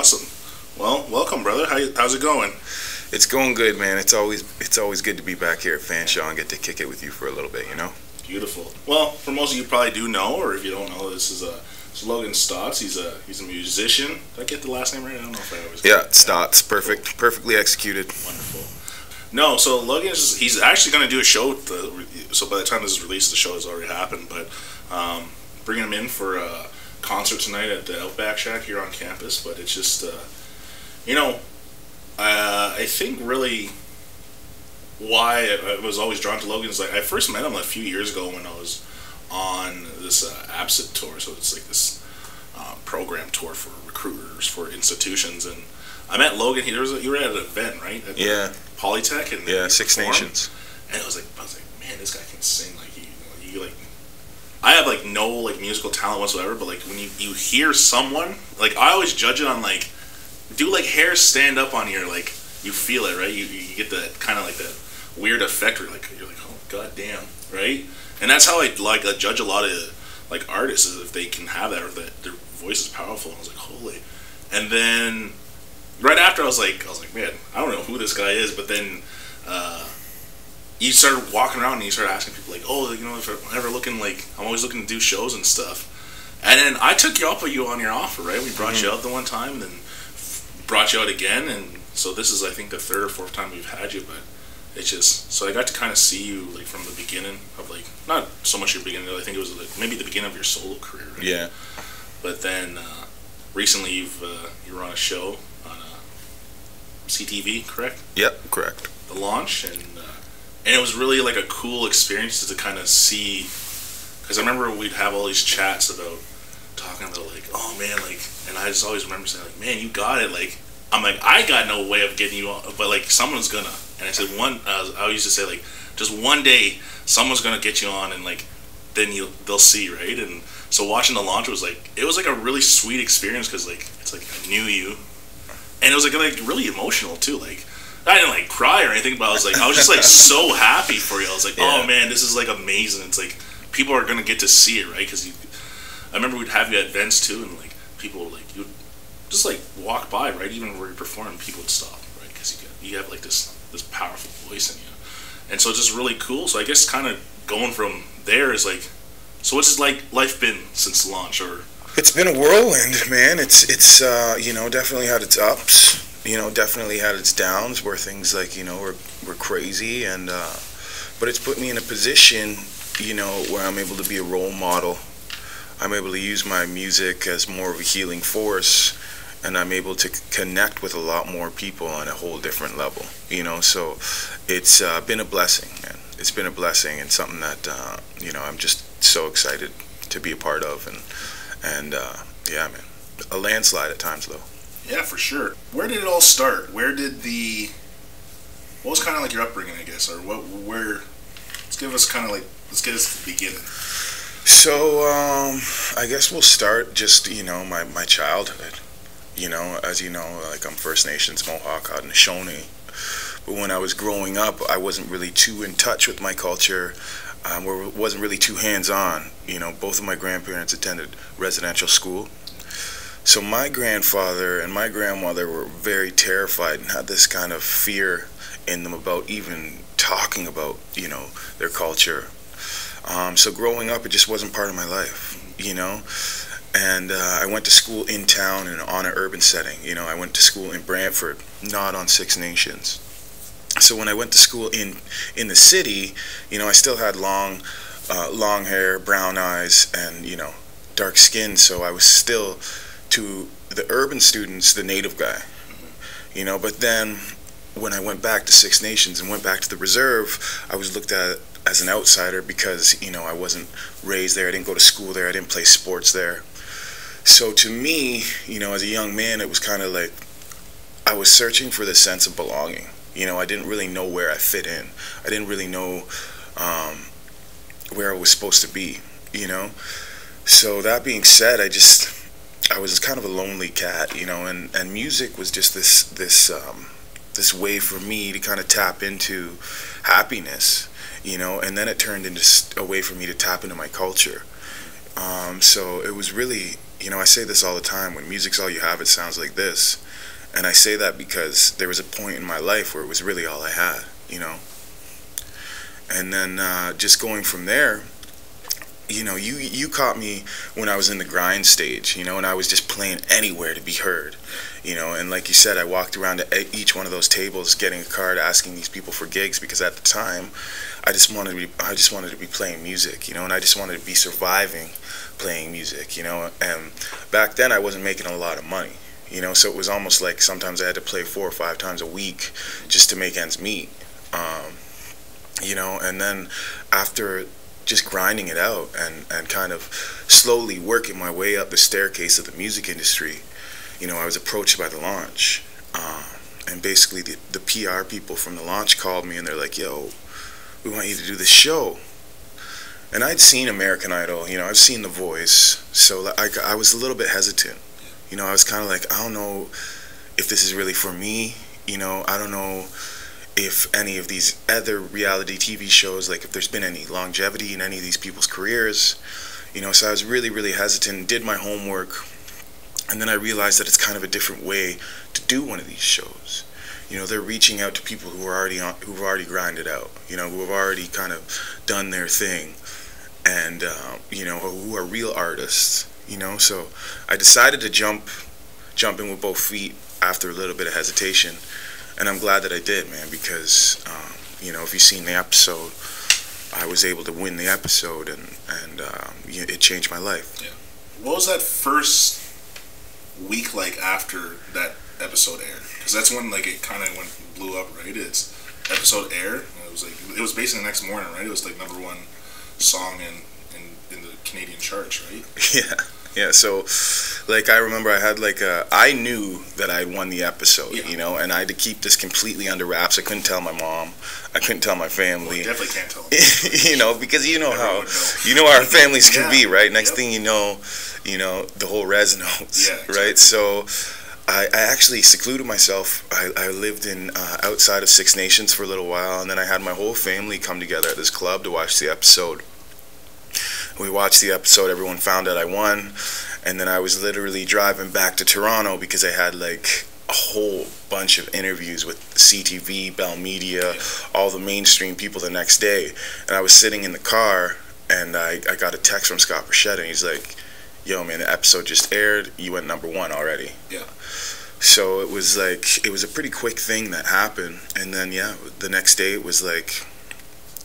Awesome. Well, welcome, brother. How's it going? It's going good, man. It's always good to be back here at Fanshawe and get to kick it with you for a little bit, you know? Beautiful. Well, for most of you probably do know, or if you don't know, this is Logan Staats. He's a musician. Did I get the last name right? I don't know if I always get it. Staats. Perfect. Cool. Perfectly executed. Wonderful. No, so Logan he's actually going to do a show. So by the time this is released, the show has already happened. But bringing him in for a concert tonight at the Outback Shack here on campus. But it's just, I think really why I was always drawn to Logan is like I first met him a few years ago when I was on this ABSIT tour. So it's like this program tour for recruiters for institutions, and I met Logan. You were at an event, right? At Polytech, and Six Nations. And I was like, man, this guy can sing. Like he like, I have like no like musical talent whatsoever, but like when you hear someone, like I always judge it on like, do like hair stand up on your like, you feel it, right? You get that kind of like that weird effect where you're like, oh god damn, right? And that's how I judge a lot of like artists, is if they can have that, or that their voice is powerful. And I was like, holy. And then right after I was like, man, I don't know who this guy is. But then you started walking around and you started asking people like, oh, if I'm ever looking, like I'm always looking to do shows and stuff. And then I took you up on your offer, right? We brought you out the one time, then brought you out again, and so this is I think the third or fourth time we've had you. But it's just, so I got to kind of see you like from the beginning of like, not so much your beginning, I think it was like maybe the beginning of your solo career, right? Yeah. But then recently you were on a show on CTV, correct? Yep, correct. The launch, and it was really like a cool experience to kind of see, because I remember we'd have all these chats about talking about like, oh man, like, and I just always remember saying like, man, you got it. Like, I'm like, I got no way of getting you on, but like someone's gonna. And I said I used to say like, just one day someone's gonna get you on, and like then they'll see, right? And so watching the launch was like, it was like a really sweet experience, because like it's like I knew you, and it was like really emotional too. Like I didn't like cry or anything, but I was just like so happy for you. I was like, oh man, this is like amazing. It's like people are gonna get to see it, right? Because I remember we'd have you at events too, and like people like, you would just like walk by, right? Even where you perform, people would stop, right? Because you have like this powerful voice in you, and so it's just really cool. So I guess kind of going from there is like, so what's like life been since launch? Or it's been a whirlwind, man. It's definitely had its ups, definitely had its downs, where things like were crazy, and but it's put me in a position where I'm able to be a role model. I'm able to use my music as more of a healing force, and I'm able to connect with a lot more people on a whole different level, so it's been a blessing, man. It's been a blessing, and something that I'm just so excited to be a part of, and yeah, man, a landslide at times though. Yeah, for sure. Where did it all start? What was kind of like your upbringing, I guess, or let's get us to the beginning. So I guess we'll start just my childhood. As you know, like I'm First Nations, Mohawk, Haudenosaunee. But when I was growing up, I wasn't really too in touch with my culture, or wasn't really too hands-on. Both of my grandparents attended residential school. So my grandfather and my grandmother were very terrified and had this kind of fear in them about even talking about, their culture. So growing up, it just wasn't part of my life, And I went to school in town and on an urban setting. I went to school in Brantford, not on Six Nations. So when I went to school in the city, I still had long hair, brown eyes, and dark skin. So I was still, to the urban students, the native guy. But then when I went back to Six Nations and went back to the reserve, I was looked at as an outsider because I wasn't raised there. I didn't go to school there. I didn't play sports there. So to me, as a young man, it was kind of like I was searching for the sense of belonging. I didn't really know where I fit in. I didn't really know where I was supposed to be. So that being said, I was kind of a lonely cat. And music was just this way for me to kind of tap into happiness. And then it turned into a way for me to tap into my culture. So it was really, I say this all the time, when music's all you have, it sounds like this. And I say that because there was a point in my life where it was really all I had. And then just going from there, you caught me when I was in the grind stage, and I was just playing anywhere to be heard, and like you said, I walked around to each one of those tables getting a card, asking these people for gigs, because at the time I just wanted to be playing music, and I just wanted to be surviving playing music, and back then I wasn't making a lot of money, so it was almost like sometimes I had to play 4 or 5 times a week just to make ends meet, and then after just grinding it out and kind of slowly working my way up the staircase of the music industry, I was approached by the launch, and basically the PR people from the launch called me and they're like, yo, we want you to do this show. And I'd seen American Idol, I've seen The Voice, so I was a little bit hesitant. I was kind of like, I don't know if this is really for me, I don't know if any of these other reality TV shows, like if there's been any longevity in any of these people's careers, so I was really, really hesitant, did my homework, and then I realized that it's kind of a different way to do one of these shows. They're reaching out to people who've already grinded out, who have already kind of done their thing, and who are real artists, so I decided to jump in with both feet after a little bit of hesitation. And I'm glad that I did, man, because, if you've seen the episode, I was able to win the episode, and it changed my life. Yeah. What was that first week like after that episode aired? Because that's when, like, it kind of blew up, right? It's episode aired, and it was basically the next morning, right? It was, like, #1 song in the Canadian charts, right? Yeah. Yeah, so, like, I remember I knew that I had won the episode, and I had to keep this completely under wraps. I couldn't tell my mom. I couldn't tell my family. Well, definitely can't tell them. Because how our families can be, right? Next thing you know, the whole res knows, right? Exactly. So, I actually secluded myself. I lived in outside of Six Nations for a little while, and then I had my whole family come together at this club to watch the episode. We watched the episode, everyone found out I won, and then I was literally driving back to Toronto because I had like a whole bunch of interviews with CTV, Bell Media, all the mainstream people the next day, and I was sitting in the car, and I got a text from Scott Burchett, and he's like, yo man, the episode just aired, you went #1 already. Yeah. So it was a pretty quick thing that happened, and then the next day it was like,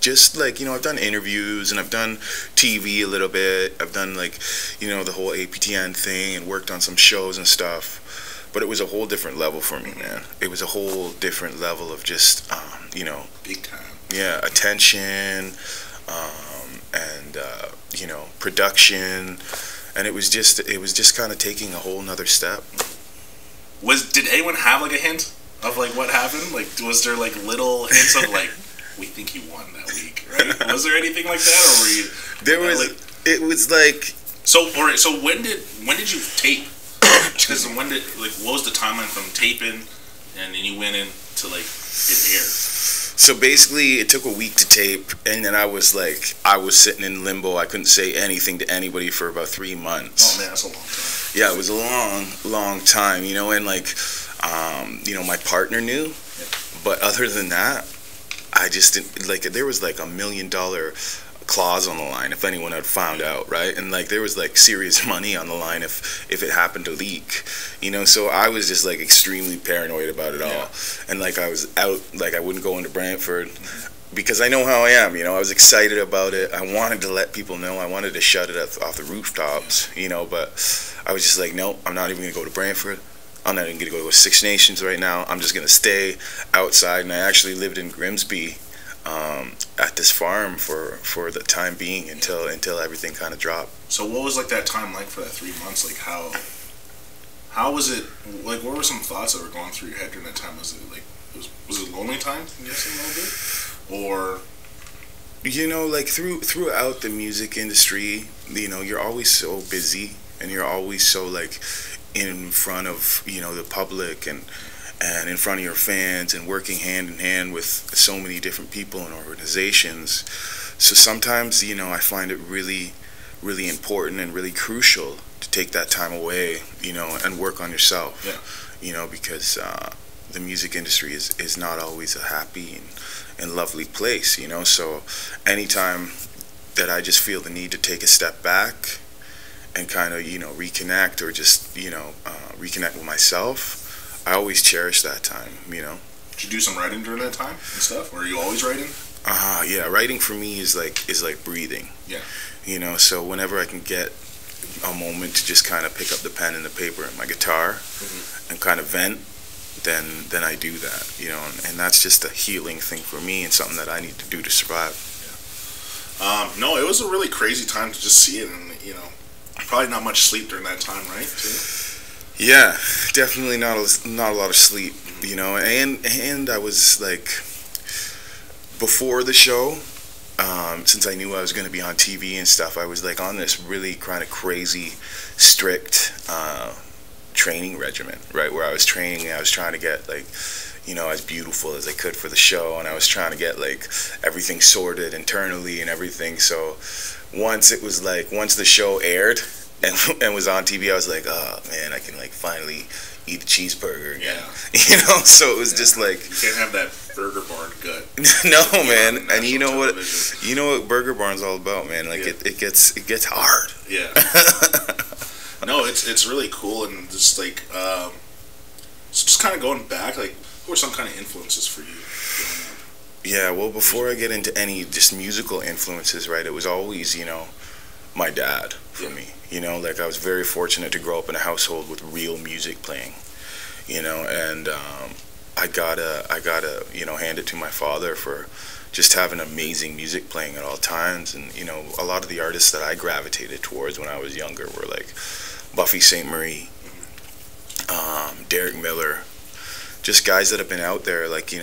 just like, I've done interviews and I've done TV a little bit. I've done the whole APTN thing and worked on some shows and stuff. But it was a whole different level for me, man. It was a whole different level of just, big time. Yeah, attention, and production, and it was just kind of taking a whole nother step. Did anyone have like a hint of like what happened? Like, was there like little hints of like, we think you won that week, right? Was there anything like that, or were you? There was. It was like. So, all right. So when did you tape? Because what was the timeline from taping, and then you went in to like it aired? So basically, it took a week to tape, and then I was sitting in limbo. I couldn't say anything to anybody for about 3 months. Oh man, that's a long time. Yeah, it was a long time, and my partner knew, but other than that, I just didn't, there was like $1 million clause on the line if anyone had found out, right? And there was serious money on the line if it happened to leak, so I was just extremely paranoid about it all. And I was out, I wouldn't go into Brantford because I know how I am, I was excited about it. I wanted to let people know. I wanted to shout it off the rooftops, but I was just no, I'm not even gonna go to Brantford. I'm not even going to go to Six Nations right now. I'm just going to stay outside. And I actually lived in Grimsby at this farm for the time being until everything kind of dropped. So what was that time like for that 3 months? How was it? What were some thoughts that were going through your head during that time? Was it was it lonely time? I'm guessing a little bit, or throughout the music industry, you're always so busy and you're always so in front of the public and in front of your fans and working hand in hand with so many different people and organizations. So sometimes I find it really, really important and really crucial to take that time away, and work on yourself. Because the music industry is not always a happy and lovely place. So anytime that I just feel the need to take a step back and kind of reconnect, or just reconnect with myself, I always cherish that time. Did you do some writing during that time and stuff? Or are you always writing? Yeah, writing for me is like breathing. Yeah. So whenever I can get a moment to just kind of pick up the pen and the paper and my guitar, and kind of vent, then I do that. And that's just a healing thing for me, and something that I need to do to survive. No, it was a really crazy time to just see it, and probably not much sleep during that time, right? Too? Yeah, definitely not a lot of sleep. And I was like, before the show, since I knew I was going to be on TV and stuff, I was like on this really kind of crazy, strict training regimen, right? Where I was training, and I was trying to get like, as beautiful as I could for the show, and I was trying to get like everything sorted internally and everything. So once the show aired and was on TV, I was like, oh man, I can like finally eat a cheeseburger again. Yeah. So it was just like, you can't have that Burger Barn gut. No, man. And you know television. what Burger Barn's all about, man. Like it gets hard. Yeah. No, it's really cool, and just like so just kind of going back, like, what were some kind of influences for you growing up? Yeah, well, before I get into any just musical influences, right, it was always, my dad for me. Like I was very fortunate to grow up in a household with real music playing, and I gotta hand it to my father for just having amazing music playing at all times. And a lot of the artists that I gravitated towards when I was younger were like Buffy St. Marie, Derek Miller, just guys that have been out there, like,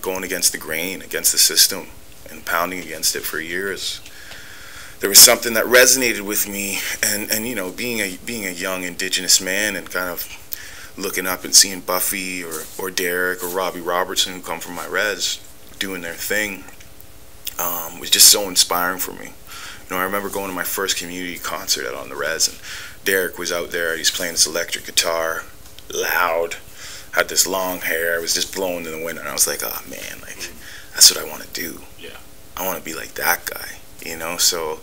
going against the grain, against the system, and pounding against it for years. There was something that resonated with me, and being a young Indigenous man, and kind of looking up and seeing Buffy or Derek or Robbie Robertson, who come from my res, doing their thing, was just so inspiring for me. I remember going to my first community concert out on the res, and Derek was out there. He's playing this electric guitar, loud, had this long hair, was just blowing in the wind, and I was like, oh man, like, that's what I want to do. Yeah. I want to be like that guy, so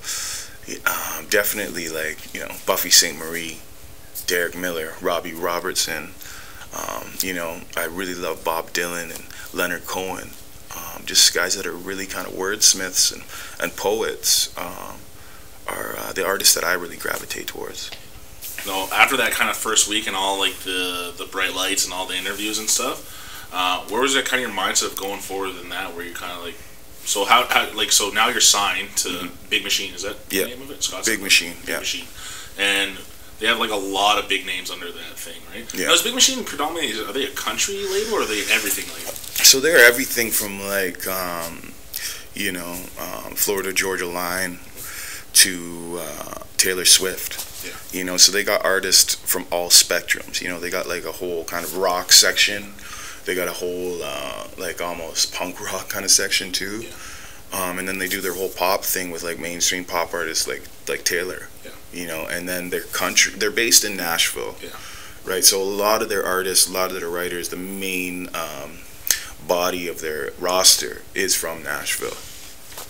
definitely like, Buffy St. Marie, Derek Miller, Robbie Robertson, I really love Bob Dylan and Leonard Cohen, just guys that are really kind of wordsmiths and poets, are the artists that I really gravitate towards. No, after that kind of first week and all like the bright lights and all the interviews and stuff, where was that kind of your mindset of going forward in that, where you're kind of like, so so now you're signed to Big Machine, is that the name of it? Scott's Big Machine, Big Machine. And they have like a lot of big names under that thing, right? Yeah. Now, is Big Machine predominantly, are they a country label, or are they everything label? So they're everything from like, Florida Georgia Line to Taylor Swift. Yeah. So they got artists from all spectrums. They got like a whole kind of rock section. They got a whole like almost punk rock kind of section too. Yeah. And then they do their whole pop thing with like mainstream pop artists like Taylor. Yeah. And then they're based in Nashville. Yeah. Right. So a lot of their artists, a lot of their writers, the main body of their roster is from Nashville.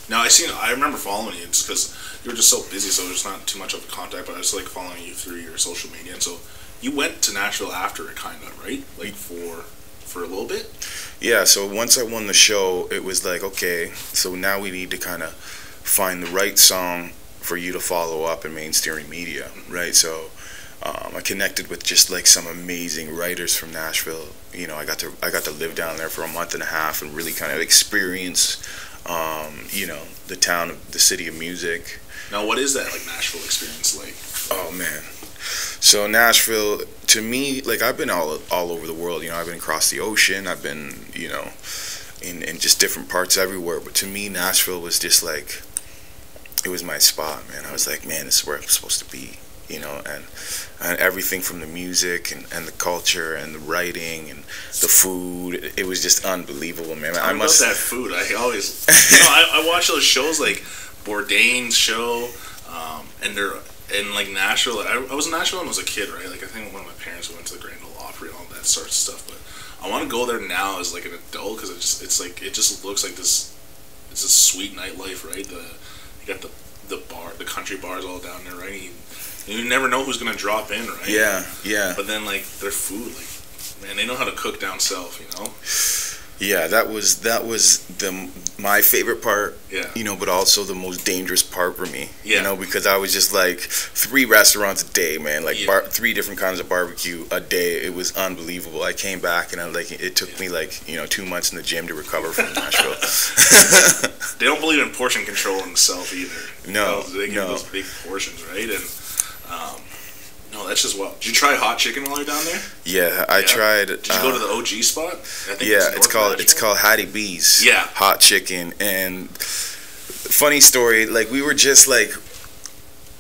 Now I remember following you just because you were just so busy, so there's not too much of a contact. But I was like following you through your social media, and so you went to Nashville after it, kind of, right? Like for a little bit. Yeah. So once I won the show, it was like, okay, so now we need to kind of find the right song for you to follow up in mainstream media, right? So I connected with just like some amazing writers from Nashville. I got to live down there for a month and a half and really kind of experience, the town of the city of music. Now, what is that like Nashville experience like? Oh man, so Nashville to me, like I've been all over the world. I've been across the ocean. I've been, in just different parts everywhere. But to me, Nashville was just like, it was my spot, man. I was like, man, this is where I'm supposed to be. And everything from the music and the culture and the writing and the food, it was just unbelievable, man. Tell me about that food. I always, I watch those shows like Bourdain's show, and they're in like Nashville. I was in Nashville when I was a kid, right? Like I think one of my parents went to the Grand Ole Opry and all that sort of stuff. But I want to go there now as like an adult because it just looks like this. It's a sweet nightlife, right? You got the country bars all down there, right? You never know who's gonna drop in, right? Yeah, yeah. But then like their food, like man, they know how to cook down south, you know. Yeah, that was my favorite part. Yeah. You know, but also the most dangerous part for me. Yeah. You know, because I was just like 3 restaurants a day, man. Like Yeah. 3 different kinds of barbecue a day. It was unbelievable. I came back and it took me like 2 months in the gym to recover from Nashville. They don't believe in portion control in the South either. No, they give those big portions, right? And no, that's just wild. Did you try hot chicken while you're down there? Yeah, I tried. Did you go to the OG spot? I think Yeah, it's called Hattie B's. Yeah. Hot chicken. And funny story, like we were just like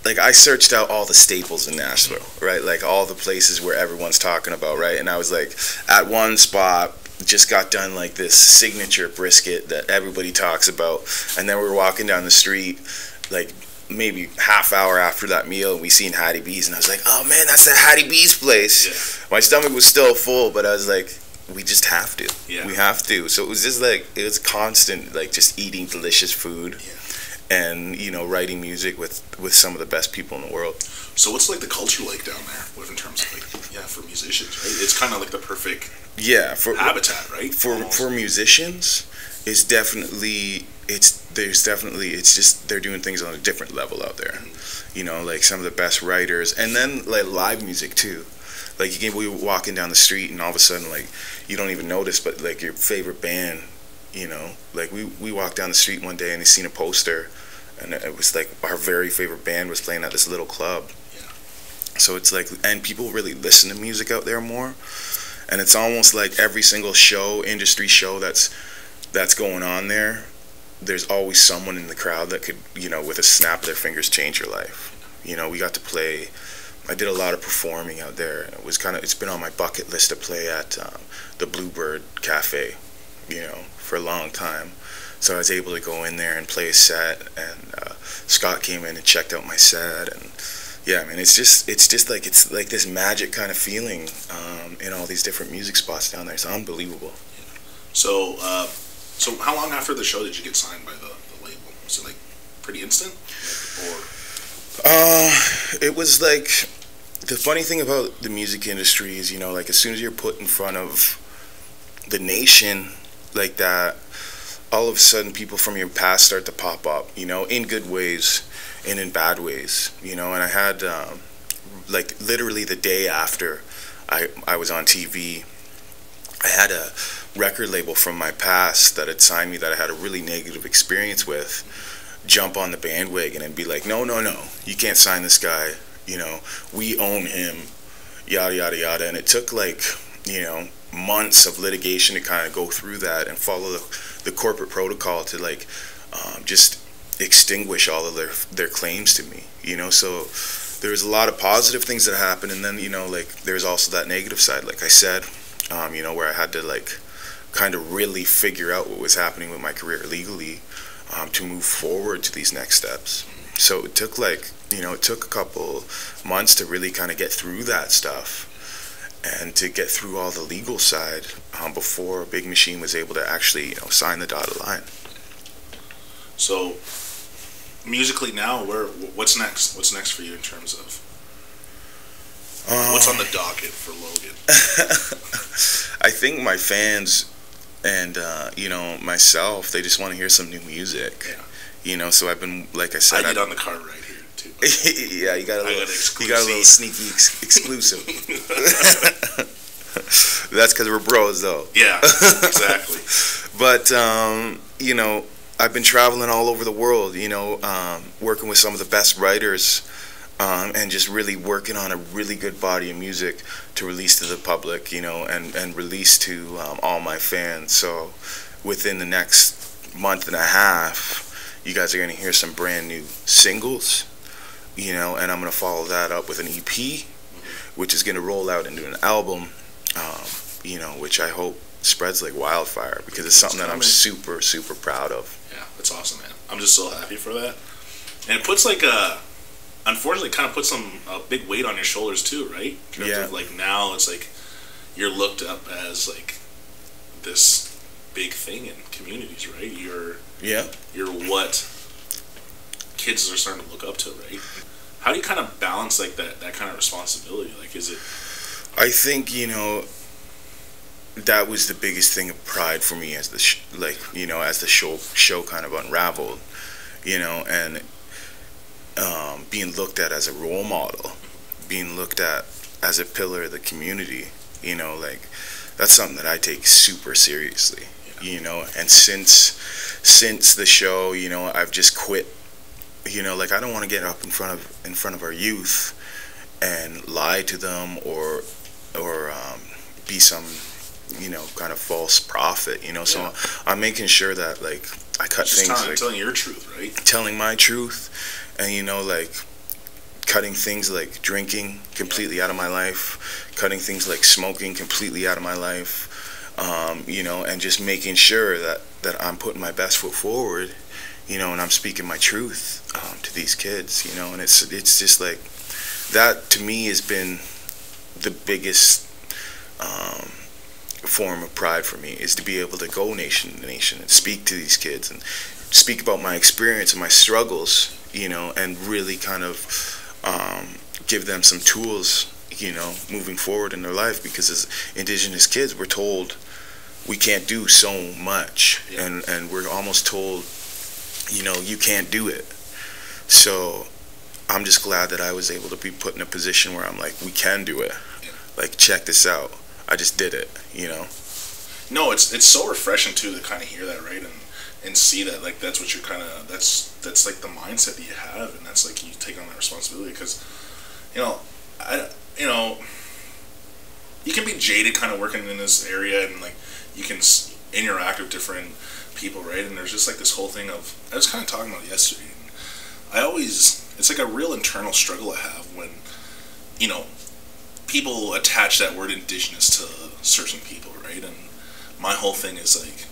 I searched out all the staples in Nashville, right? Like all the places where everyone's talking about, right? And I was like at one spot, just got done like this signature brisket that everybody talks about, and then we were walking down the street like maybe half hour after that meal, and we seen Hattie B's, and I was like, oh man, that's that Hattie B's place. Yeah. My stomach was still full, but I was like, we just have to. Yeah. We have to. So it was just like, it was constant, like just eating delicious food. Yeah. And writing music with some of the best people in the world. So what's like the culture like down there, in terms of like, for musicians, right? It's kind of like the perfect habitat, right? For musicians, it's just they're doing things on a different level out there. Mm-hmm. Like some of the best writers, and then like live music too. Like you can be walking down the street and all of a sudden like you don't even notice, but like your favorite band. Like we walked down the street one day and they seen a poster, and it was like our very favorite band was playing at this little club. Yeah. So it's like, and people really listen to music out there more, and it's almost like every single industry show that's going on there, there's always someone in the crowd that could, with a snap of their fingers change your life. We got to play. I did a lot of performing out there. It's been on my bucket list to play at the Bluebird Cafe, for a long time. So I was able to go in there and play a set, and Scott came in and checked out my set, and yeah, I mean, it's just like this magic kind of feeling in all these different music spots down there. It's unbelievable. So how long after the show did you get signed by the label? Was it like pretty instant, It was like, the funny thing about the music industry is, like as soon as you're put in front of the nation like that, all of a sudden people from your past start to pop up, in good ways and in bad ways, and I had like literally the day after I was on TV, I had a record label from my past that had signed me that I had a really negative experience with jump on the bandwagon and be like, no, you can't sign this guy, we own him, yada yada yada. And it took like months of litigation to kind of go through that and follow the corporate protocol to like just extinguish all of their claims to me, so there was a lot of positive things that happened, and then like there's also that negative side, like I said, where I had to like kind of really figure out what was happening with my career legally to move forward to these next steps. So it took like it took a couple months to really kind of get through that stuff and to get through all the legal side before Big Machine was able to actually sign the dotted line. So musically now, what's next? What's next for you in terms of what's on the docket for Logan? I think my fans and myself, they just want to hear some new music. Yeah. So I've been, like I said, I get on the card right here too. Yeah, you got a little sneaky exclusive. That's because we're bros, though. Yeah, exactly. But I've been traveling all over the world, working with some of the best writers, and just really working on a really good body of music to release to the public, and release to all my fans. So within the next month and a half, you guys are going to hear some brand new singles, and I'm going to follow that up with an EP, which is going to roll out into an album, which I hope spreads like wildfire, because it's something that I'm super, super proud of. Yeah, that's awesome, man. I'm just so happy for that. And it puts like unfortunately kind of puts a big weight on your shoulders too, right? In terms of, like, now it's like you're looked up as like this big thing in communities, right? You're what kids are starting to look up to, right? How do you kind of balance like that kind of responsibility? Like, is it? I think, you know, that was the biggest thing of pride for me as the as the show kind of unraveled, you know, and being looked at as a role model, being looked at as a pillar of the community, you know, like that's something that I take super seriously, you know. And since the show, you know, I've just quit, you know, like I don't want to get up in front of our youth and lie to them or be some, you know, kind of false prophet, you know. So I'm making sure that, like, I cut things like telling your truth, right? Telling my truth, and, you know, like cutting things like drinking completely out of my life, cutting things like smoking completely out of my life, you know, and just making sure that I'm putting my best foot forward, you know, and I'm speaking my truth to these kids, you know. And it's just like that to me has been the biggest form of pride for me, is to be able to go nation to nation and speak to these kids and speak about my experience and my struggles, you know, and really kind of give them some tools, you know, moving forward in their life. Because as Indigenous kids, we're told we can't do so much, and we're almost told, you know, you can't do it. So I'm just glad that I was able to be put in a position where I'm like, we can do it. Like, check this out. I just did it, you know. No, it's so refreshing too to kind of hear that, right, and see that, like, that's what you're kind of that's like the mindset that you have, and that's like you take on that responsibility. Because, you know, you can be jaded kind of working in this area, and like you can interact with different people, right? And there's just like this whole thing of, I was kind of talking about it yesterday. It's like a real internal struggle I have when, you know, people attach that word Indigenous to certain people, right? And my whole thing is like,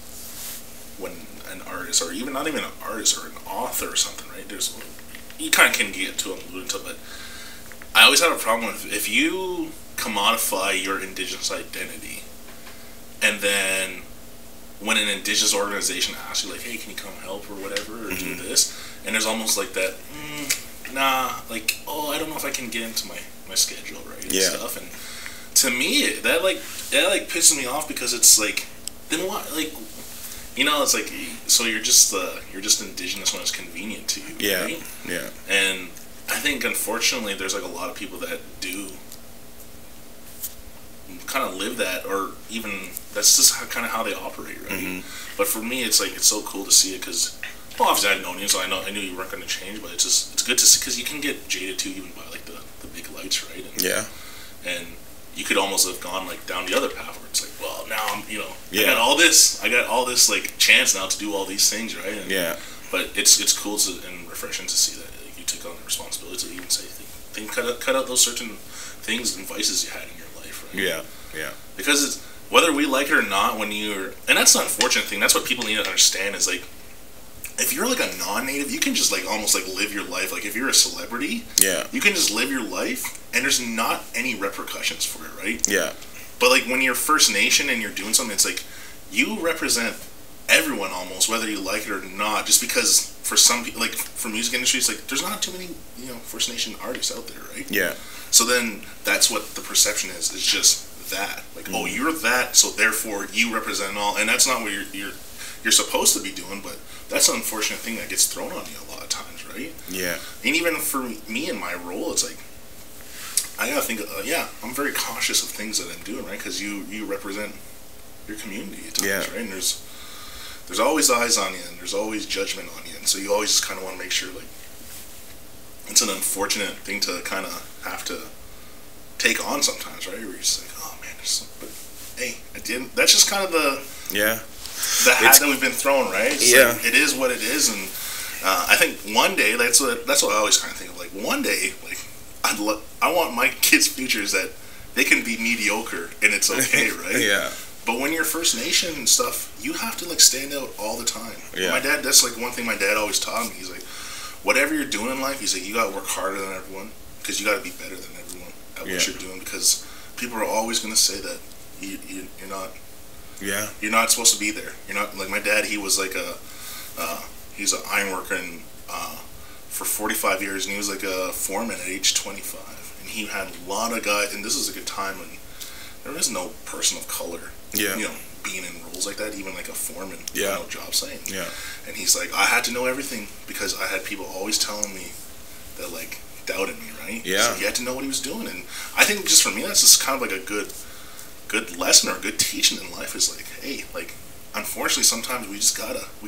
when an artist, or even not even an artist, or an author or something, right? You kind of can get to it, but I always have a problem with if you commodify your Indigenous identity, and then when an Indigenous organization asks you, like, hey, can you come help or whatever, or do this, and there's almost like that, nah, like, oh, I don't know if I can get into my schedule, right, and stuff. And to me, that pisses me off, because it's like, then what, like, you know, it's like, so you're just Indigenous when it's convenient to you, right? Yeah. And I think, unfortunately, there's like a lot of people that do kind of live that, or even that's just kind of how they operate, right? But for me, it's like, it's so cool to see it, because, well, obviously I'd known you, so I knew you weren't going to change, but it's good to see, because you can get jaded too, even by like the big lights, right? And, and you could almost have gone like down the other path where it's like, well, now I'm, you know, I got all this like chance now to do all these things, right? And, but it's cool and refreshing to see that, like, you took on the responsibility to even say, cut out those certain things and vices you had in your life, right? Because it's, whether we like it or not, and that's the unfortunate thing, that's what people need to understand, is like, if you're like a non-native, you can just like almost like live your life. Like, if you're a celebrity, you can just live your life, and there's not any repercussions for it, right? But like, when you're First Nation and you're doing something, it's like you represent everyone almost, whether you like it or not. Just because for some people, like for music industry, it's like there's not too many, you know, First Nation artists out there, right? So then that's what the perception is just that, like, oh, you're that, so therefore you represent all, and that's not what you're supposed to be doing. But that's an unfortunate thing that gets thrown on you a lot of times, right? And even for me in my role, it's like, I gotta think, I'm very cautious of things that I'm doing, right? Because you represent your community at times, right? And there's always eyes on you, and there's always judgment on you, and so you always just kind of want to make sure, like, it's an unfortunate thing to kind of have to take on sometimes, right? Where you're just like, oh man, but hey, at the end, that's just kind of the hat that we've been thrown, right? Like, it is what it is. And I think one day, that's what I always kind of think of, like, one day, like, I want my kids' futures that they can be mediocre and it's okay, right? But when you're First Nation and stuff, you have to like stand out all the time. My dad, that's like one thing my dad always taught me. He's like, whatever you're doing in life, he's like, you gotta work harder than everyone because you gotta be better than everyone at what you're doing, because people are always gonna say that you're not. Yeah. You're not supposed to be there. You're not like my dad. He was like he's an iron worker and for 45 years, and he was like a foreman at age 25. And he had a lot of guys, and this is a good time when there is no person of color. Yeah. You know, being in roles like that, even like a foreman. Yeah. No job site. Yeah. And he's like, I had to know everything because I had people always telling me that like doubted me, right? Yeah. So he had to know what he was doing, and I think just for me, that's just kind of like a good lesson or a good teaching in life is like, hey, like, unfortunately, sometimes we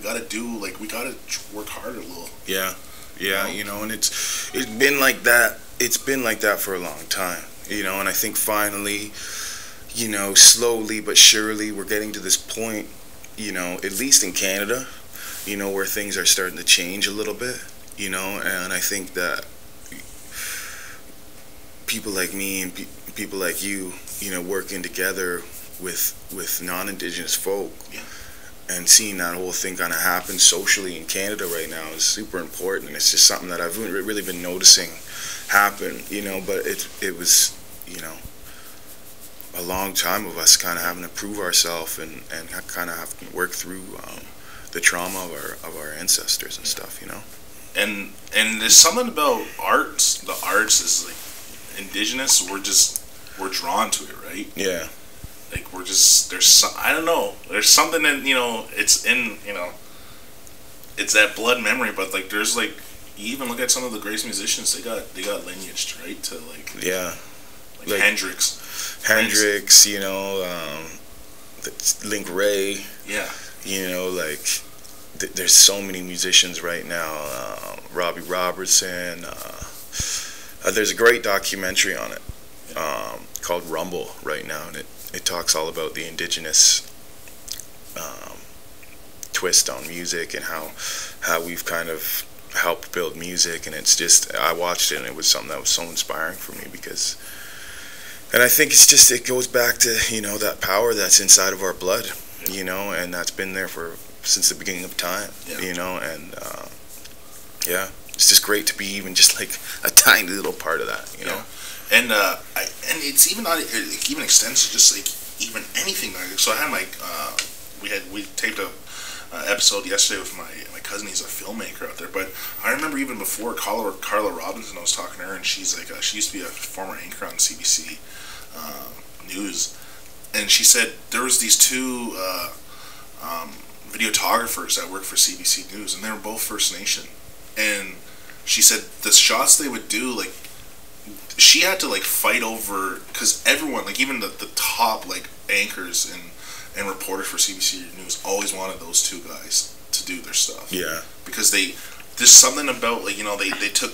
gotta do, like, we gotta work harder a little. Yeah, yeah, you know, and it's been like that. It's been like that for a long time, you know, and I think finally, you know, slowly but surely, we're getting to this point, you know, at least in Canada, you know, where things are starting to change a little bit, you know, and I think that people like me and people like you know, working together with non-Indigenous folk, and seeing that whole thing kind of happen socially in Canada right now is super important, and it's just something that I've really been noticing happen, you know, but it was, you know, a long time of us kind of having to prove ourselves and kind of have to work through the trauma of our ancestors and stuff, you know. And there's something about arts. The arts is like Indigenous. We're drawn to it, right? Yeah. Like I don't know. There's something that, you know, it's in, you know, it's that blood memory. But like, there's like, you even look at some of the greatest musicians. They got lineage, right? To like, like Hendrix, you know, Link Ray. Yeah. You know, like there's so many musicians right now. Robbie Robertson. There's a great documentary on it called Rumble right now, and it talks all about the Indigenous twist on music and how we've kind of helped build music. And it's just, I watched it and it was something that was so inspiring for me, because, and I think it's just, it goes back to, you know, that power that's inside of our blood, you know, and that's been there since the beginning of time, you know, and yeah, it's just great to be even just like a tiny little part of that, you know. And and it's even not, it even extends to just like even anything. So I had we taped a episode yesterday with my cousin. He's a filmmaker out there, but I remember even before Carla Robinson, I was talking to her, and she's like she used to be a former anchor on CBC News, and she said there was these two videographers that worked for CBC News, and they were both First Nation, and she said the shots they would do, like, she had to like fight over, because everyone, like even the top like anchors and reporters for CBC News always wanted those two guys to do their stuff. Yeah. Because there's something about, like, you know, they took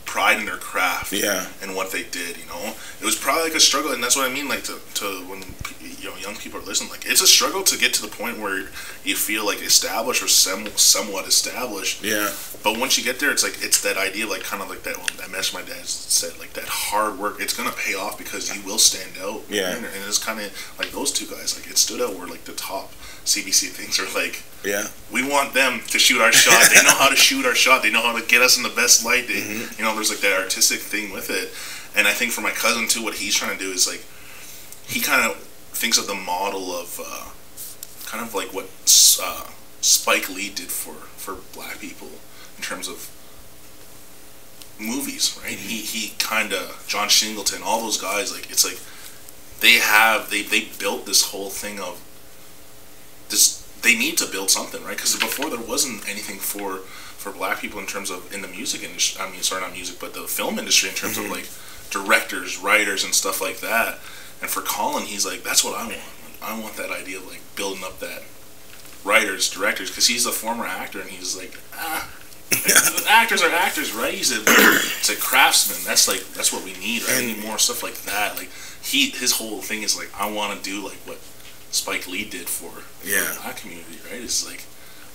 pride in their craft. Yeah. And what they did, you know. It was probably like a struggle, and that's what I mean, like to when, you know, young people are listening, like it's a struggle to get to the point where you feel like established or somewhat established. Yeah. But once you get there, it's like, it's that idea, like kind of like that message my dad said, like that hard work, it's gonna pay off because you will stand out. Yeah. And it's kind of like those two guys, like it stood out where like the top CBC things are like, yeah, we want them to shoot our shot. They know how to shoot our shot. They know how to get us in the best light. They, you know, there's like that artistic thing with it. And I think for my cousin too, what he's trying to do is like, he kind of thinks of the model of kind of like what Spike Lee did for black people in terms of movies, right? He kind of, John Singleton, all those guys, like it's like they built this whole thing of this. They need to build something, right? Because before there wasn't anything for black people in terms of in the music industry. I mean, sorry, not music, but the film industry in terms of like directors, writers, and stuff like that. And for Colin, he's like, that's what I want. Like, I want that idea of like building up that writers, directors, because he's a former actor, and he's like, actors are actors, right? He's a craftsman. That's what we need, right? We need more stuff like that. Like his whole thing is like, I want to do like what Spike Lee did for the black community, right? It's like,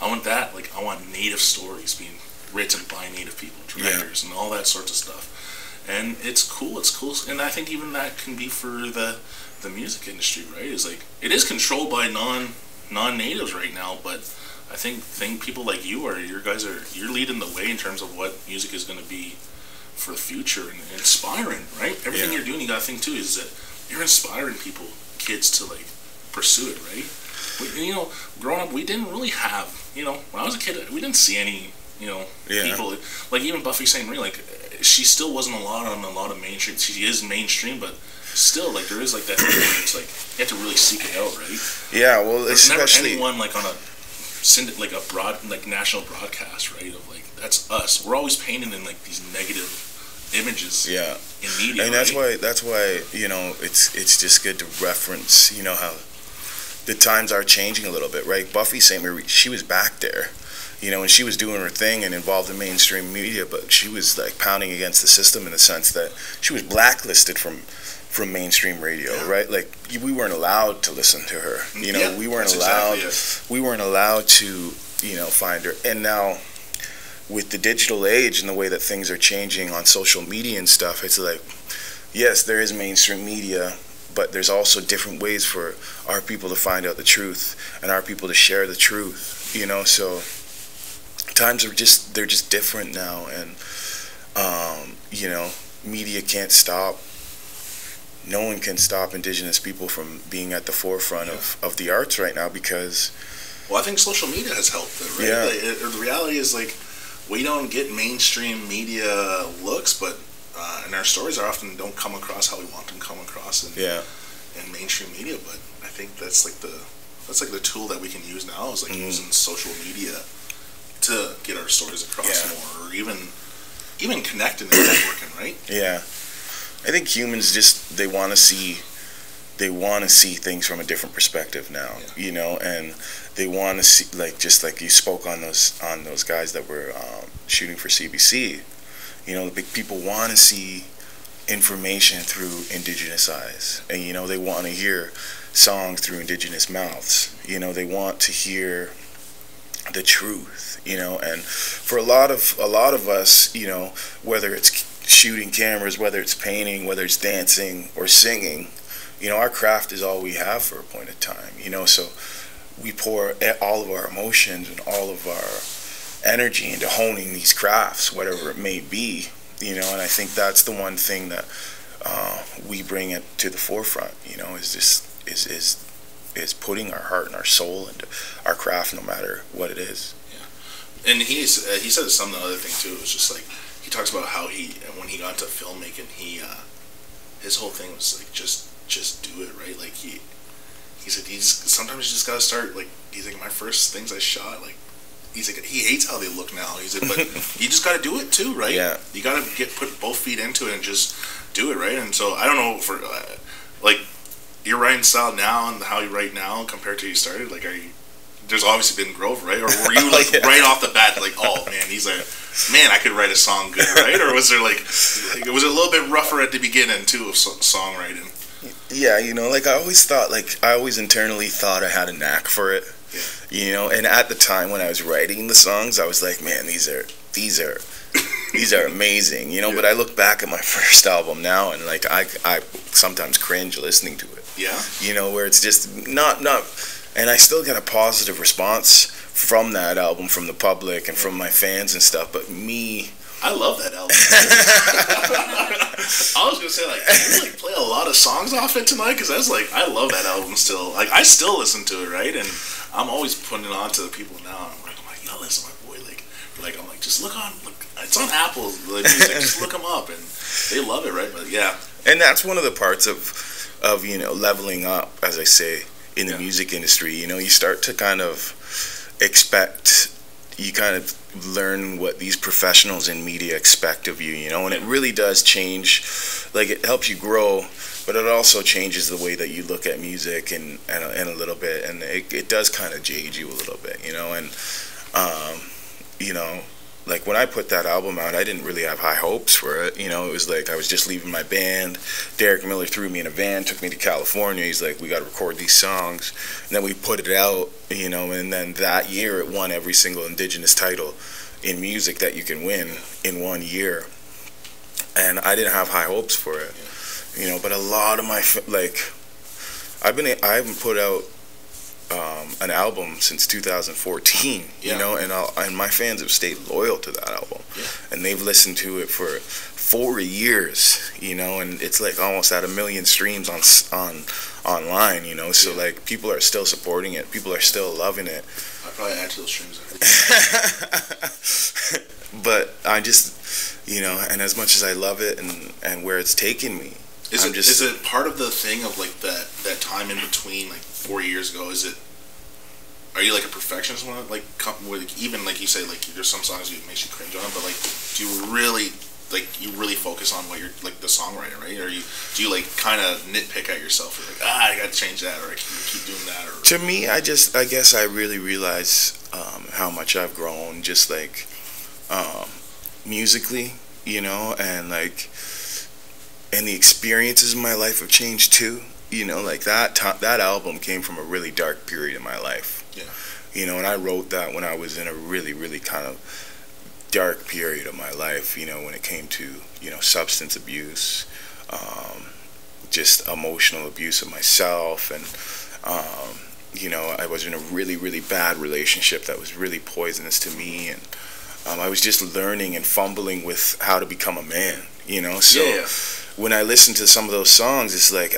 I want that. Like, I want native stories being written by native people, directors, and all that sorts of stuff. And it's cool. It's cool, and I think even that can be for the music industry, right? It's like, it is controlled by non-natives right now, but I think people like you're leading the way in terms of what music is going to be for the future, and inspiring, right? Everything you're doing, you got to think too, is that you're inspiring people, kids, to like pursue it, right? Growing up, we didn't really have, when I was a kid, we didn't see any, people, like even Buffy Sainte-Marie, like she still wasn't on a lot of mainstream. She is mainstream, but still, like there is like that thing where it's like you have to really seek it out, right? Yeah, well, there's especially never anyone like on a national broadcast, right? Of like, that's us. We're always painted in like these negative images. Yeah. In media, and that's why it's just good to reference how the times are changing a little bit, right? Buffy Sainte-Marie, she was back there, and she was doing her thing and involved in mainstream media, but she was like pounding against the system in the sense that she was blacklisted from mainstream radio, right? Like we weren't allowed to listen to her. We weren't allowed. We weren't allowed to, find her. And now, with the digital age and the way that things are changing on social media and stuff, it's like, yes, there is mainstream media, but there's also different ways for our people to find out the truth and our people to share the truth. So times are just different now, and media can't stop. No one can stop Indigenous people from being at the forefront of the arts right now, because... Well, I think social media has helped it, right? Yeah. The reality is, like, we don't get mainstream media looks, but and our stories don't come across how we want them to come across in mainstream media. But I think that's like the tool that we can use now, is like using social media to get our stories across more, or even connecting and networking, right? Yeah. I think humans they want to see things from a different perspective now, and they want to see, like, just like you spoke on those guys that were shooting for CBC. The people want to see information through Indigenous eyes, and they want to hear songs through Indigenous mouths. They want to hear the truth. And for a lot of us, whether it's shooting cameras, whether it's painting, whether it's dancing or singing, our craft is all we have for a point of time, so we pour all of our emotions and all of our energy into honing these crafts, whatever it may be, and I think that's the one thing that we bring it to the forefront, is putting our heart and our soul into our craft, no matter what it is. Yeah. And he said some other thing too. It was just like, he talks about how when he got into filmmaking, his whole thing was like, just do it, right? Like he said, sometimes you just gotta start. Like, he's like, my first things I shot, like, he's like, he hates how they look now. He's like, but you just gotta do it too, right? Yeah. You gotta put both feet into it and just do it, right? And so I don't know, for like your writing style now and how you write now compared to you started. Like, there's obviously been growth, right? Or were you like right off the bat like, oh man, he's like, man, I could write a song good, right? Or was there like was it a little bit rougher at the beginning too of songwriting? Yeah, like I always internally thought I had a knack for it. Yeah. And at the time when I was writing the songs, I was like, man, these are amazing, but I look back at my first album now, and like I sometimes cringe listening to it. Yeah. Where it's just not, and I still get a positive response from that album, from the public and from my fans and stuff, but me... I love that album. I was gonna say, like, can you play a lot of songs off it tonight? Because I love that album still. Like, I still listen to it, right? And I'm always putting it on to the people now. I'm like, you know, listen, my boy, like, I'm like, just look, it's on Apple, the music, just look them up, and they love it, right? But yeah. And that's one of the parts of leveling up, as I say, in the music industry. You start to kind of you kind of learn what these professionals in media expect of you, and it really does change. Like, it helps you grow, but it also changes the way that you look at music and a little bit, and it does kind of jade you a little bit, and like when I put that album out, I didn't really have high hopes for it. It was like I was just leaving my band. Derek Miller threw me in a van, took me to California. He's like, we got to record these songs. And then we put it out, and then that year it won every single Indigenous title in music that you can win in 1 year. And I didn't have high hopes for it, but a lot of my, I haven't put out an album since 2014, Yeah. you know, and my fans have stayed loyal to that album, and they've listened to it for 4 years, you know, and it's like almost at 1 million streams on online, you know, so like people are still supporting it, people are still loving it. I'd probably add to those streams. But I just, you know, and as much as I love it and where it's taken me, is it part of the thing of like that time in between, like 4 years ago? Are you like a perfectionist when it, like even like you say, like there's some songs that makes you cringe on, but like do you really focus on what you're like the songwriter, right? Or do you like kind of nitpick at yourself? You're like, I gotta change that, or I keep doing that. Or to me, I guess I really realize how much I've grown, just like musically, you know, and like, and the experiences in my life have changed too. You know, like that album came from a really dark period in my life. Yeah. You know, and I wrote that when I was in a really, really kind of dark period of my life, you know, when it came to, you know, substance abuse, just emotional abuse of myself, and you know, I was in a really, really bad relationship that was really poisonous to me, and I was just learning and fumbling with how to become a man, you know, so when I listen to some of those songs, it's like,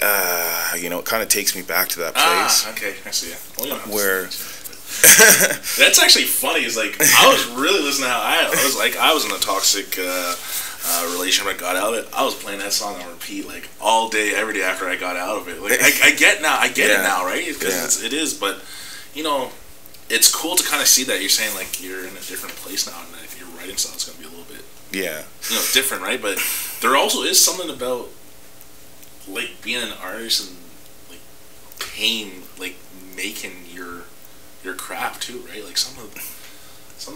you know, it kind of takes me back to that place. Okay, I see. Well, where that's actually funny. Is like I was really listening to how I was in a toxic relationship. I got out of it. I was playing that song on repeat like all day, every day after I got out of it. Like I get it now, right? Because it is. But you know, it's cool to kind of see that you're saying like you're in a different place now, and that if your writing style is going to be a little bit you know, different, right? But there also is something about like being an artist and like pain, like making your craft too, right? Like some of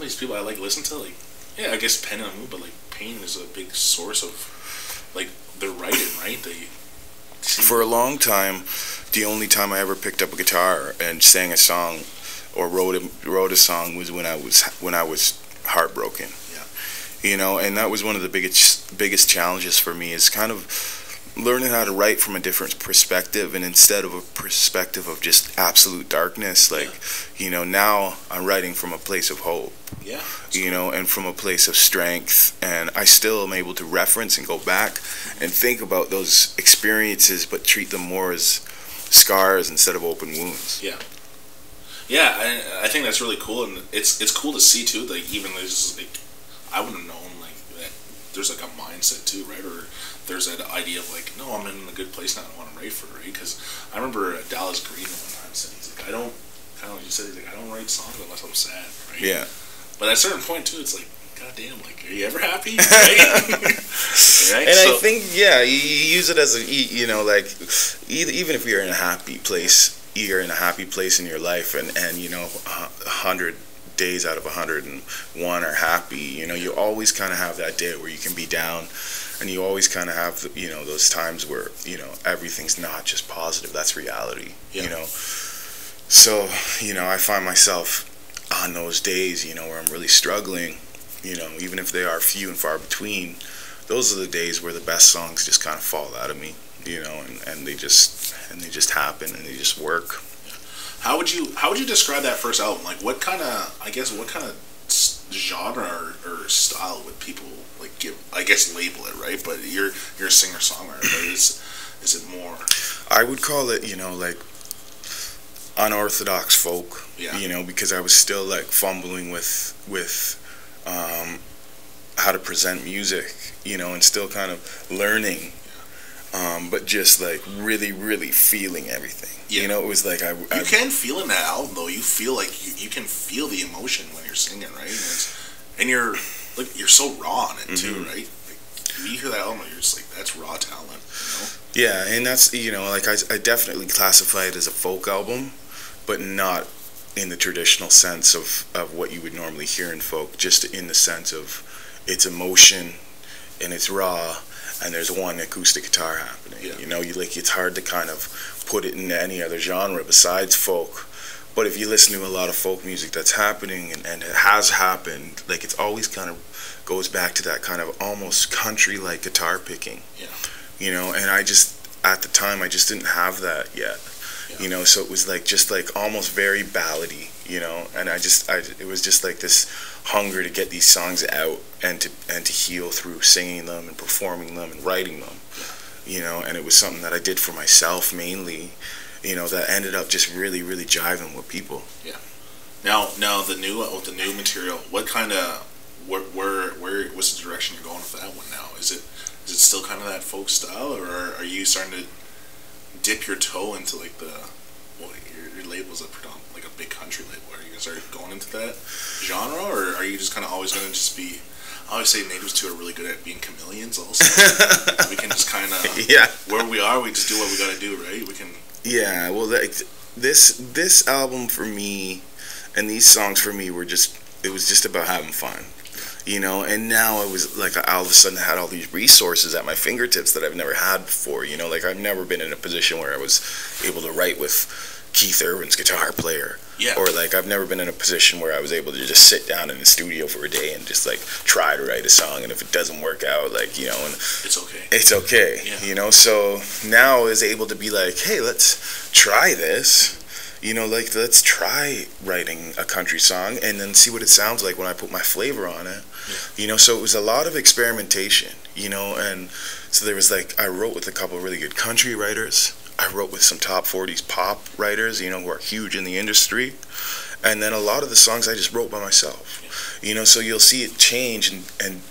these people I like listen to, like I guess depending on the mood, but like Pain is a big source of like their writing, right? For a long time, the only time I ever picked up a guitar and sang a song or wrote a song was when I was heartbroken. You know, and that was one of the biggest challenges for me, is kind of learning how to write from a different perspective, and instead of a perspective of just absolute darkness, like you know, now I'm writing from a place of hope, you know, and from a place of strength, and I still am able to reference and go back and think about those experiences, but treat them more as scars instead of open wounds. I think that's really cool, and it's cool to see too, like even there's like I wouldn't have known like that there's like a mindset too, right? Or there's that idea of like, no, I'm in a good place now, I want to write for it, right? Because I remember Dallas Green one time said, he's like, I don't, kind of like you said, he's like, I don't write songs unless I'm sad, right? Yeah. But at a certain point too, it's like, goddamn, like, are you ever happy? Right? Right? And I think, you use it as a, you know, like, even if you're in a happy place, you're in a happy place in your life, and you know, 100 days out of 101 are happy, you know, you always kind of have that day where you can be down, and you always kind of have, you know, those times where, you know, everything's not just positive. That's reality, you know. So, you know, I find myself on those days, you know, where I'm really struggling, you know, even if they are few and far between, those are the days where the best songs just kind of fall out of me, you know, and they just happen, and they just work. How would you describe that first album? Like, what kind of genre or style would people like give? I guess label it, right? But you're a singer songwriter. But is it more? I would call it, you know, like unorthodox folk. You know, because I was still like fumbling with how to present music, you know, and still kind of learning. But just like really, really feeling everything. You know, it was like you can feel in that album though. You feel like you can feel the emotion when you're singing, right? And you're so raw on it too, right? Like, when you hear that album, you're just like, that's raw talent. You know? Yeah, and that's, you know, like I definitely classify it as a folk album, but not in the traditional sense of what you would normally hear in folk. Just in the sense of its emotion and it's raw. And there's one acoustic guitar happening. You know, it's hard to kind of put it in any other genre besides folk. But if you listen to a lot of folk music that's happening and it has happened, like it's always kind of goes back to that kind of almost country-like guitar picking. You know, and at the time, I just didn't have that yet. You know, so it was like just like almost very ballady, you know, and it was just like this hunger to get these songs out and to heal through singing them and performing them and writing them, you know, and it was something that I did for myself mainly, you know, that ended up just really, really jiving with people. Yeah. Now with the new material, what kind of what's the direction you're going with that one now? Is it still kind of that folk style, or are you starting to dip your toe into like your label's like a big country label? Are you gonna start going into that genre, or are you just kind of always gonna just be? I always say natives too are really good at being chameleons. Also, we can just kind of where we are, we just do what we gotta do, right? We can. Yeah, well, this album for me, and these songs for me it was just about having fun. You know, and now it was like I all of a sudden had all these resources at my fingertips that I've never had before. You know, like I've never been in a position where I was able to write with Keith Urban's guitar player. Yeah. Or like I've never been in a position where I was able to just sit down in the studio for a day and just like try to write a song, and if it doesn't work out, like, you know, and it's okay. It's okay. Yeah. You know, so now I was able to be like, hey, let's try this. You know, like, let's try writing a country song and then see what it sounds like when I put my flavor on it. Yeah. You know, so it was a lot of experimentation, you know, and so there was like, I wrote with a couple of really good country writers. I wrote with some top 40s pop writers, you know, who are huge in the industry. And then a lot of the songs I just wrote by myself. Yeah. You know, so you'll see it change and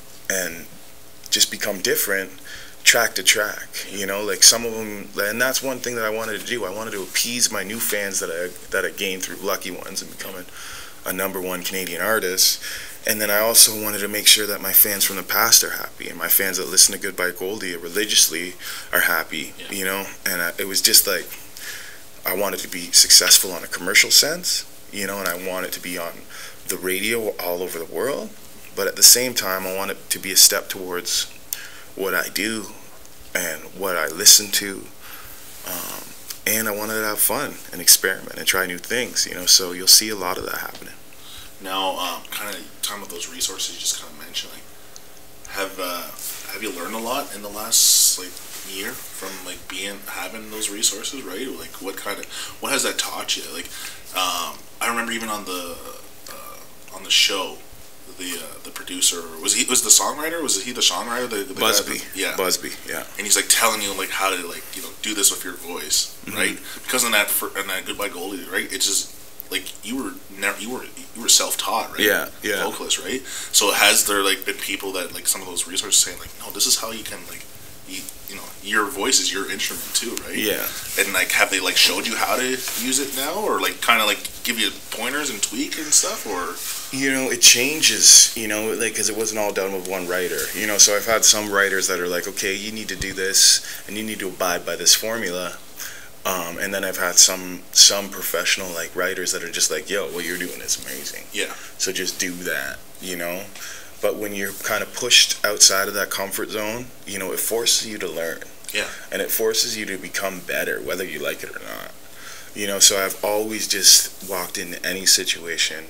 just become different track to track, you know, like some of them, and that's one thing that I wanted to do. I wanted to appease my new fans that I gained through Lucky Ones and becoming a #1 Canadian artist. And then I also wanted to make sure that my fans from the past are happy, and my fans that listen to Goodbye Goldie religiously are happy, yeah. You know, and it was just like, I wanted to be successful on a commercial sense, you know, and I want it to be on the radio all over the world, but at the same time I want it to be a step towards what I do and what I listen to, and I wanted to have fun and experiment and try new things, you know, so you'll see a lot of that happening. Now, kind of talking about those resources you just kind of mentioned, like, have you learned a lot in the last like year from like having those resources, right? Like, what has that taught you? Like, I remember even on the show, the producer was the songwriter? Was he the songwriter? The Busby. Guy, yeah. Busby. Yeah. And he's like telling you like how to, like, you know, do this with your voice, right? Because in that Goodbye Goldie, right? It's just like you were self-taught, right? Yeah. Vocalist, right? So has there like been people that like some of those resources saying like, no, this is how you can like, you know, your voice is your instrument too, right? Yeah. And like, have they like showed you how to use it now, or like kind of like give you pointers and tweak and stuff, or? You know, it changes, you know, like, because it wasn't all done with one writer, you know, so I've had some writers that are like, okay, you need to do this, and you need to abide by this formula, and then I've had some professional, like, writers that are just like, yo, what you're doing is amazing. Yeah. So just do that, you know, but when you're kind of pushed outside of that comfort zone, you know, it forces you to learn. Yeah. And it forces you to become better, whether you like it or not, you know, so I've always just walked into any situation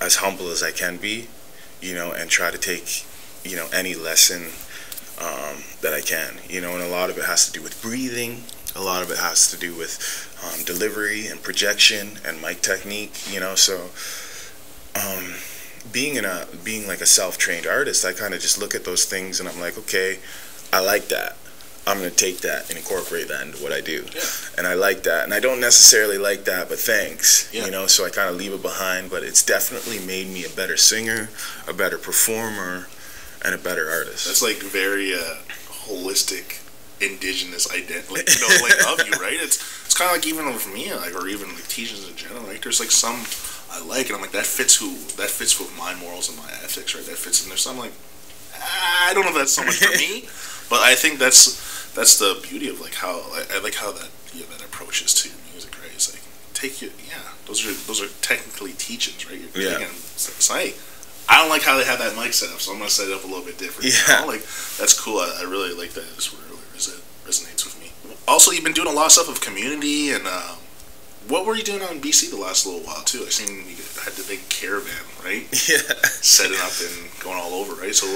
as humble as I can be, you know, and try to take, you know, any lesson that I can, you know, and a lot of it has to do with breathing, a lot of it has to do with delivery and projection and mic technique, you know, so being like a self-trained artist, I kind of just look at those things and I'm like, okay, I like that. I'm going to take that and incorporate that into what I do. Yeah. And I like that. And I don't necessarily like that, but thanks. Yeah. You know, so I kind of leave it behind. But it's definitely made me a better singer, a better performer, and a better artist. That's like very holistic, indigenous identity, like, you know, like of you, right? It's kind of like even with me, like, or even like teachers in general. Like, there's like some I like, and I'm like, that fits with my morals and my ethics, right? That fits in there. So I'm like, I don't know if that's so much for me, but I think that's the beauty of like how I like how that that approach is to your music, right? It's like those are technically teachings, right? You're taking, it's like, I don't like how they have that mic set up, so I'm gonna set it up a little bit different. Yeah, you know? Like, that's cool. I really like that. It just really resonates with me. Also, you've been doing a lot of stuff with community, and what were you doing out in BC the last little while too? I seen you had the big caravan, right? Yeah, setting up and going all over, right? So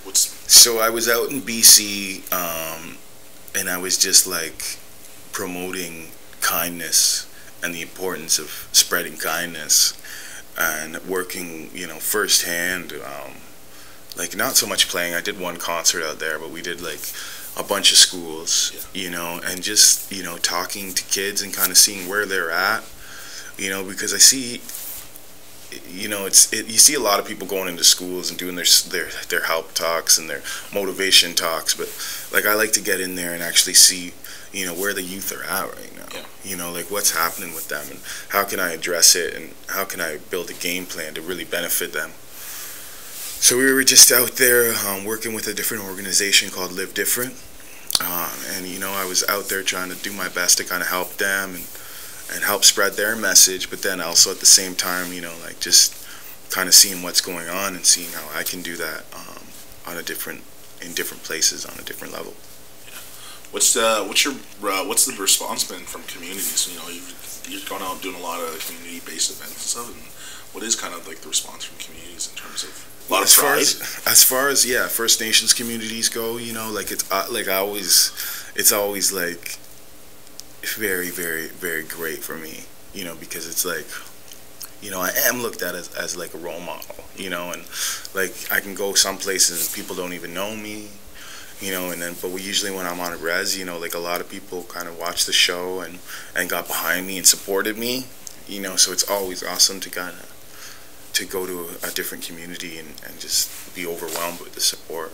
what's? So I was out in BC, and I was just like promoting kindness and the importance of spreading kindness and working, firsthand. Like, not so much playing. I did one concert out there, but we did like a bunch of schools, and just, talking to kids and kind of seeing where they're at, because I see, you see a lot of people going into schools and doing their help talks and their motivation talks, but like I like to get in there and actually see, where the youth are at right now. Like what's happening with them and how can I address it and how can I build a game plan to really benefit them. So we were just out there working with a different organization called Live Different, and I was out there trying to do my best to kind of help them and help spread their message, but then also at the same time, like just kind of seeing what's going on and seeing how I can do that in different places on a different level. Yeah. What's the response been from communities? You've gone out doing a lot of community-based events and stuff, and what is kind of like the response from communities in terms of a lot of pride? As far as First Nations communities go, like it's always like very, very, very great for me, because it's like, I am looked at as like a role model, and like I can go some places and people don't even know me, but usually when I'm on a res, like a lot of people kind of watch the show and got behind me and supported me, so it's always awesome to kind of to go to a different community and just be overwhelmed with the support.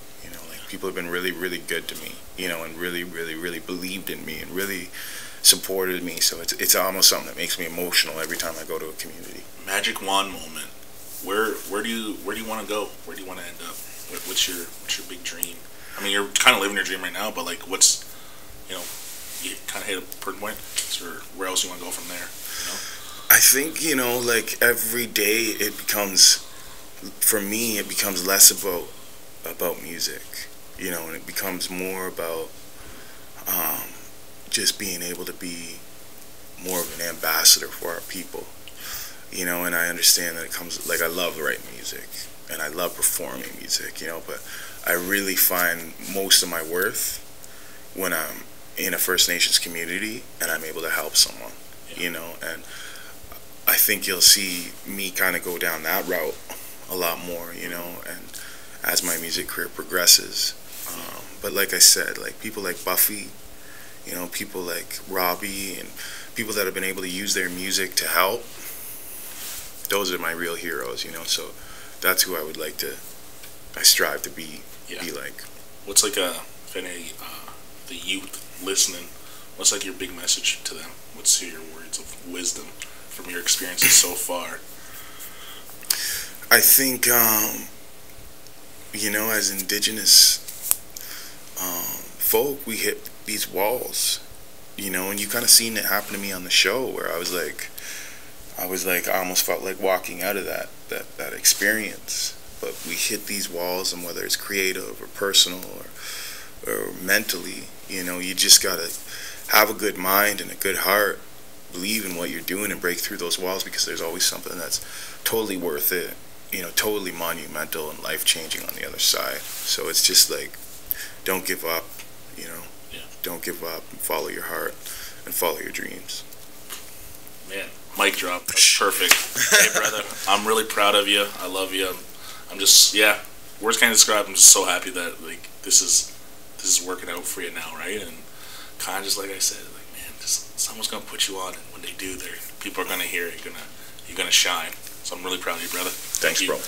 Like people have been really, really good to me, and really, really, really believed in me and really supported me. So it's almost something that makes me emotional every time I go to a community. Magic wand moment. Where do you want to go? Where do you want to end up? What's your big dream? I mean, you're kind of living your dream right now, but like, what's you kind of hit a certain point, or where else you want to go from there? I think like every day for me it becomes less about music, and it becomes more about just being able to be more of an ambassador for our people, and I understand that it comes, like I love writing music and I love performing music, but I really find most of my worth when I'm in a First Nations community and I'm able to help someone, and I think you'll see me kind of go down that route a lot more, and as my music career progresses. But like I said, like people like Buffy, people like Robbie, and people that have been able to use their music to help, those are my real heroes, so that's who I strive to be like. What's like if any the youth listening, what's like your big message to them? What's your words of wisdom from your experiences so far? I think, as Indigenous folk, we hit these walls, and you kind of seen it happen to me on the show where I was like, I almost felt like walking out of that experience. But we hit these walls, and whether it's creative or personal or mentally, you just gotta have a good mind and a good heart, believe in what you're doing, and break through those walls, because there's always something that's totally worth it, totally monumental and life-changing on the other side. So it's just like, don't give up, don't give up, and follow your heart and follow your dreams. Man, mic drop. That's perfect. Hey, brother, I'm really proud of you. I love you. I'm just, words can't describe. I'm just so happy that like this is working out for you now, right? And kind of just like I said, like, man, just someone's gonna put you on, and when they do, people are gonna hear it. You're gonna shine. So I'm really proud of you, brother. Thanks, bro.